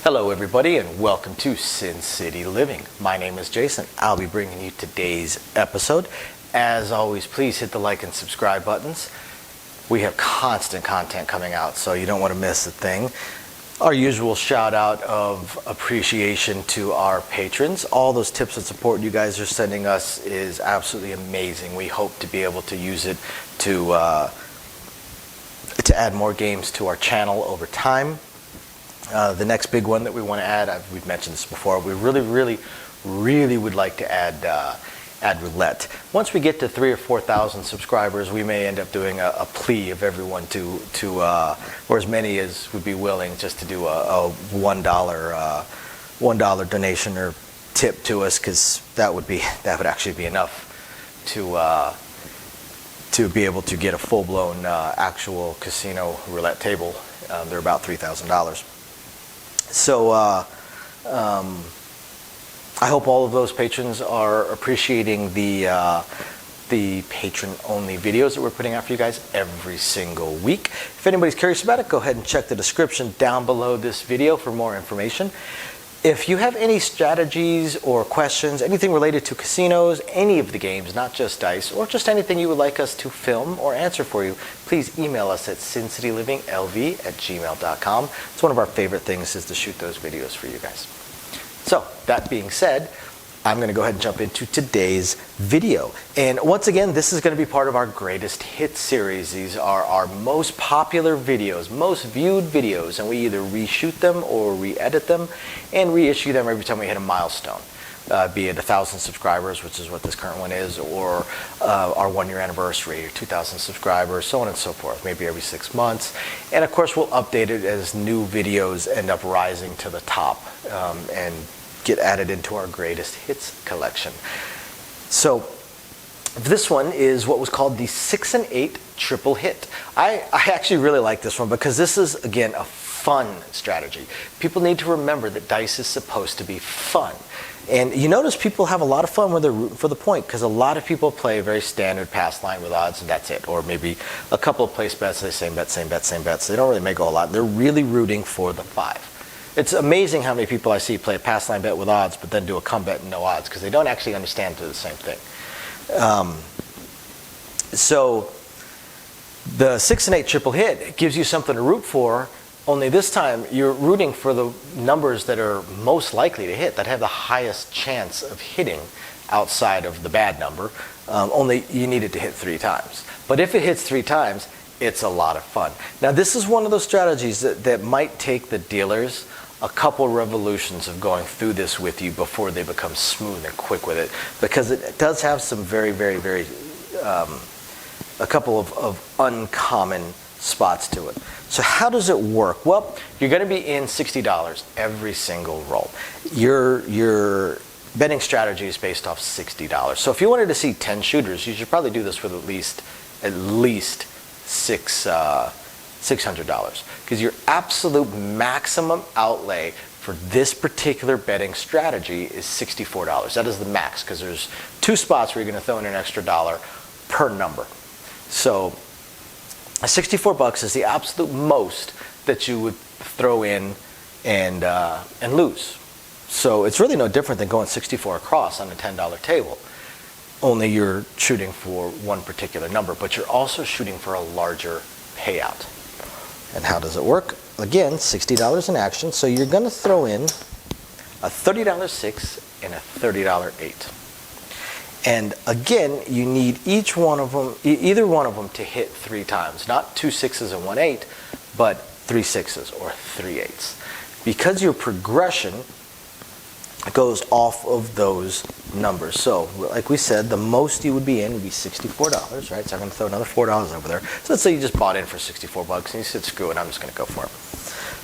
Hello everybody and welcome to Sin City Living. My name is Jason. I'll be bringing you today's episode. As always, please hit the like and subscribe buttons. We have constant content coming out, so you don't want to miss a thing. Our usual shout out of appreciation to our patrons. All those tips and support you guys are sending us is absolutely amazing. We hope to be able to use it to add more games to our channel over time. The next big one that we want to add, we've mentioned this before, we really would like to add roulette. Once we get to 3,000 or 4,000 subscribers, we may end up doing a plea of everyone to or as many as would be willing, just to do a $1 donation or tip to us, because that would actually be enough to be able to get a full-blown actual casino roulette table. They're about $3,000. So I hope all of those patrons are appreciating the patron-only videos that we're putting out for you guys every single week. If anybody's curious about it, go ahead and check the description down below this video for more information. If you have any strategies or questions, anything related to casinos, any of the games, not just dice, or just anything you would like us to film or answer for you, please email us at sincityliving.lv@gmail.com. It's one of our favorite things is to shoot those videos for you guys. So, that being said, I'm going to go ahead and jump into today's video. And once again, this is going to be part of our greatest hits series. These are our most popular videos, most viewed videos, and we either reshoot them or re-edit them and reissue them every time we hit a milestone. Be it 1,000 subscribers, which is what this current one is, or our 1-year anniversary, or 2,000 subscribers, so on and so forth, maybe every 6 months. And of course, we'll update it as new videos end up rising to the top and get added into our greatest hits collection. So this one is what was called the 6 and 8 triple hit. I actually really like this one because this is, again, a fun strategy. People need to remember that dice is supposed to be fun. And you notice people have a lot of fun when they're rooting for the point, because a lot of people play a very standard pass line with odds and that's it. Or maybe a couple of place bets, they same bet, same bet, same bets. They don't really make a whole lot. They're really rooting for the 5. It's amazing how many people I see play a pass line bet with odds, but then do a come bet and no odds, because they don't actually understand the same thing. So the 6 and 8 triple hit gives you something to root for, only this time you're rooting for the numbers that are most likely to hit, that have the highest chance of hitting outside of the bad number, only you need it to hit 3 times. But if it hits 3 times, it's a lot of fun. Now this is one of those strategies that might take the dealers a couple revolutions of going through this with you before they become smooth and quick with it, because it does have some very a couple of uncommon spots to it. So how does it work? Well, you're going to be in $60 every single roll. Your betting strategy is based off $60. So if you wanted to see 10 shooters, you should probably do this with at least $600, because your absolute maximum outlay for this particular betting strategy is $64. That is the max, because there's 2 spots where you're going to throw in an extra dollar per number. So $64 is the absolute most that you would throw in and lose. So it's really no different than going 64 across on a $10 table. Only you're shooting for one particular number, but you're also shooting for a larger payout. And how does it work? Again, $60 in action, so you're going to throw in a $30 6 and a $30 8. And again, you need each one of them, either one of them, to hit 3 times. Not 2 6s and 1 8, but 3 6s or 3 8s. Because your progression goes off of those numbers. So, like we said, the most you would be in would be $64, right? So I'm going to throw another $4 over there. So let's say you just bought in for $64 and you said, screw it, I'm just going to go for it.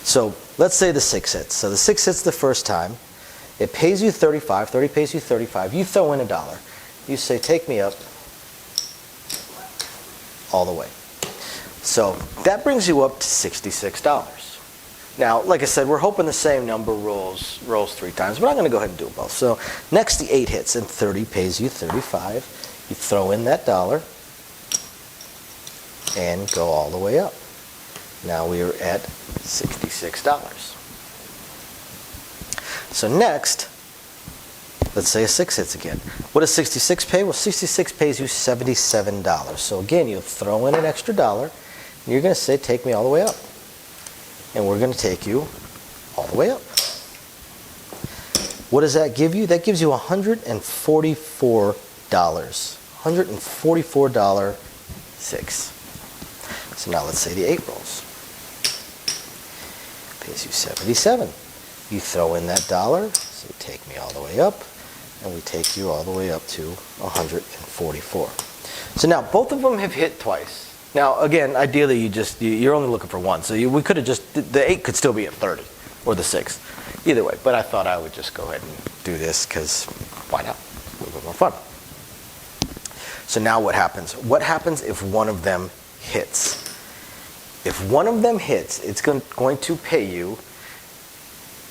So let's say the 6 hits. So the 6 hits the first time. It pays you 35. 30 pays you 35. You throw in $1. You say, take me up all the way. So that brings you up to $66. Now, like I said, we're hoping the same number rolls 3 times, but I'm going to go ahead and do it both. So next, the 8 hits, and 30 pays you 35. You throw in that $1 and go all the way up. Now we are at $66. So next, let's say a 6 hits again. What does 66 pay? Well, 66 pays you $77. So again, you'll throw in an extra dollar, and you're going to say, take me all the way up. And we're going to take you all the way up. What does that give you? That gives you $144. $144.06. So now let's say the 8 rolls. Pays you 77. You throw in that dollar, so take me all the way up, and we take you all the way up to 144. So now both of them have hit twice. Now again, ideally you're only looking for one. So we could have the 8 could still be at 30, or the 6. Either way, but I thought I would just go ahead and do this because why not? A little bit more fun. So now what happens? What happens if one of them hits? If one of them hits, it's going to pay you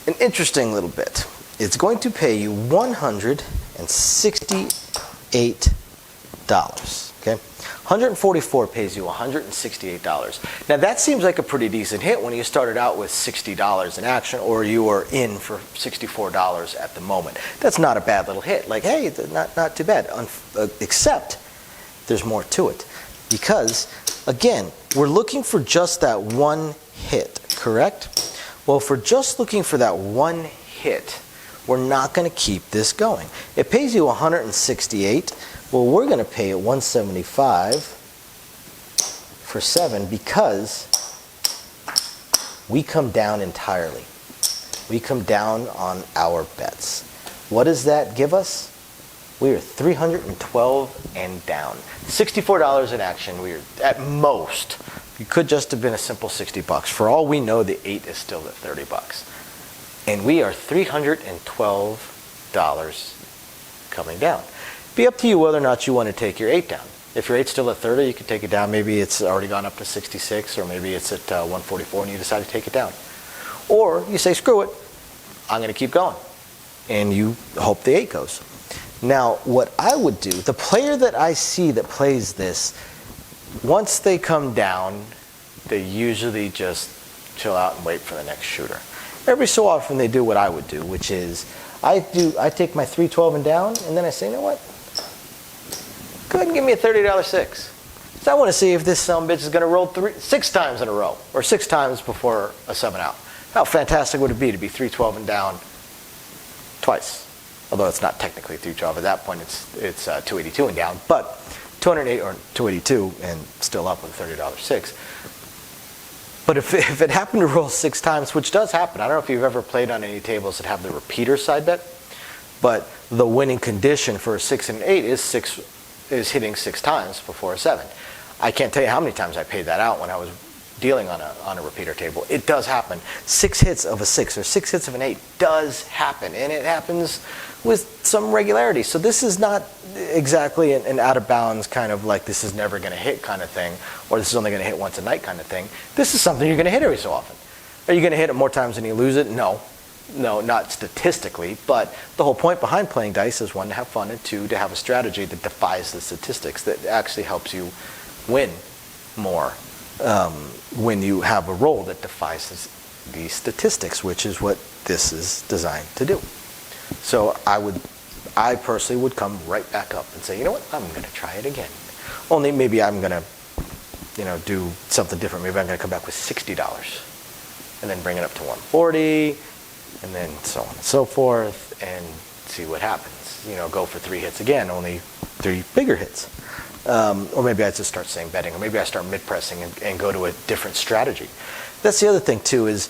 an interesting little bit. It's going to pay you $168. Okay? 144 pays you $168. Now that seems like a pretty decent hit when you started out with $60 in action, or you are in for $64 at the moment. That's not a bad little hit. Like, hey, not too bad. Except there's more to it. Because, again, we're looking for just that one hit, correct? Well, if we're just looking for that one hit, we're not going to keep this going. It pays you $168. Well, we're going to pay it $175 for 7 because we come down entirely. We come down on our bets. What does that give us? We are $312 and down. $64 in action. We are at most. It could just have been a simple $60. For all we know, the 8 is still at $30. And we are $312 coming down. Be up to you whether or not you want to take your 8 down. If your 8's still at 30, you can take it down. Maybe it's already gone up to 66, or maybe it's at 144 and you decide to take it down. Or you say, screw it, I'm going to keep going. And you hope the 8 goes. Now, what I would do, the player that I see that plays this, once they come down, they usually just chill out and wait for the next shooter. Every so often they do what I would do, which is I take my 312 and down, and then I say, you know what? Go ahead and give me a $30 6. So I want to see if this son of a bitch is going to roll 6 times in a row, or 6 times before a 7 out. How fantastic would it be to be 312 and down twice? Although it's not technically 312 at that point, it's 282 and down, but 208 or 282 and still up with a $30 6. But if it happened to roll 6 times, which does happen, I don't know if you've ever played on any tables that have the repeater side bet, but the winning condition for a 6 and an 8 is hitting 6 times before a 7. I can't tell you how many times I paid that out when I was dealing on a repeater table. It does happen. 6 hits of a 6 or 6 hits of an 8 does happen, and it happens with some regularity. So this is not exactly an out of bounds kind of like this is never going to hit kind of thing, or this is only going to hit once a night kind of thing. This is something you're going to hit every so often. Are you going to hit it more times than you lose it? No, not statistically, but the whole point behind playing dice is 1, to have fun, and 2, to have a strategy that defies the statistics, that actually helps you win more when you have a roll that defies the statistics, which is what this is designed to do. So I personally would come right back up and say, you know what, I'm going to try it again. Only maybe I'm going to, do something different. Maybe I'm going to come back with $60 and then bring it up to 140, and then so on and so forth, and see what happens. Go for 3 hits again, only 3 bigger hits. Or maybe I just start saying betting, or maybe I start mid-pressing and go to a different strategy. That's the other thing too, is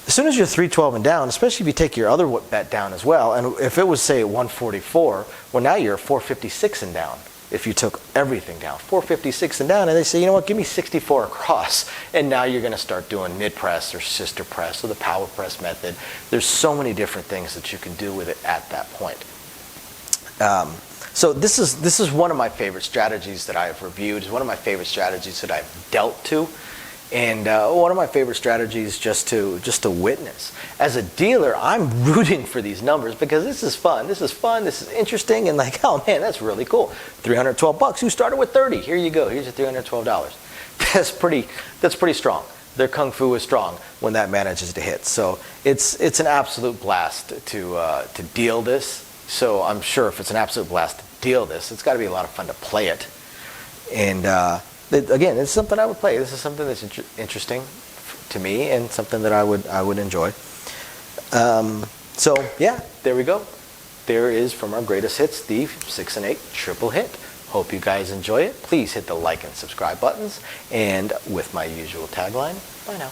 as soon as you're 312 and down, especially if you take your other bet down as well, and if it was, say, at 144, well, now you're 456 and down. If you took everything down, 456 and down, and they say, you know what, give me 64 across, and now you're going to start doing mid-press or sister press or the power press method. There's so many different things that you can do with it at that point. So this is one of my favorite strategies that I have reviewed. It's one of my favorite strategies that I've dealt to. And one of my favorite strategies just to witness. As a dealer, I'm rooting for these numbers because this is fun. This is interesting, and like, oh man, that's really cool. $312. You started with 30. Here you go. Here's your $312. That's pretty strong. their kung fu is strong when that manages to hit. So it's an absolute blast to deal this. So I'm sure if it's an absolute blast to deal this, it's got to be a lot of fun to play it. And again, it's something I would play. This is something that's interesting to me and something that I would enjoy. So yeah, there we go. There is from our greatest hits, the 6 and 8 triple hit. Hope you guys enjoy it. Please hit the like and subscribe buttons. And with my usual tagline, bye now.